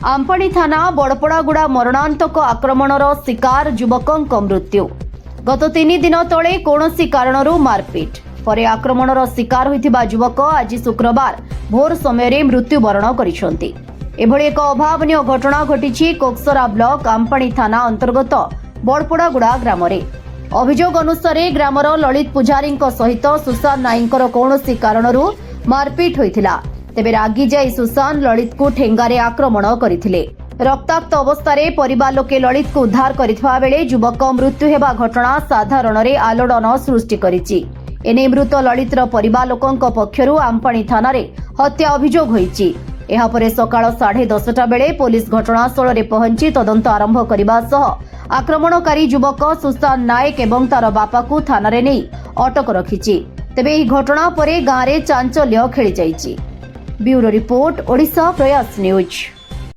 आंपणी थाना बड़पड़ागुड़ा मरणांतक आक्रमणर शिकार युवकंक मृत्यु। गत 3 दिन तले कौनसी कारणरू मारपीट परे आक्रमणर शिकार होइथिबा युवक आज शुक्रवार भोर समय मृत्युवरण करिसेंति। एभଳି एक अभावनीय घटना घटिछि कोकसरा ब्लॉक आंपणी थाना अंतर्गत बड़पड़ागुड़ा ग्राम रे। अभियोग अनुसार ग्रामर ललित पुजारी सहित सुशांत नाईकर कौनसी कारणरू मारपीट होइथिला। तेबे रागी जाई सुशांत ललित को ठेंगारे आक्रमण करथिले। रक्ताक्त अवस्था परिवार लोके ललित को उद्धार करथिबा बेले युवक मृत्यु हेबा घटना साधारण रे आलोड़न सृष्टि करिछि। एने मृत ललितर परिवार लोकंक पक्षरु आंपणी थाना रे हत्या अभियोग होइछि। एहा परे सकाळ 10:30 बेले पुलिस घटनास्थल रे पहुंची तदंत आरंभ करबा सह आक्रमणकारी युवक सुशांत नायक एवं तार बापा को थाना रे नै अटक रखिछि। तेबे एही घटना परे गाँ रे चांचल्य खेली जाइछि। ब्यूरो रिपोर्ट ओडिशा प्रयास न्यूज।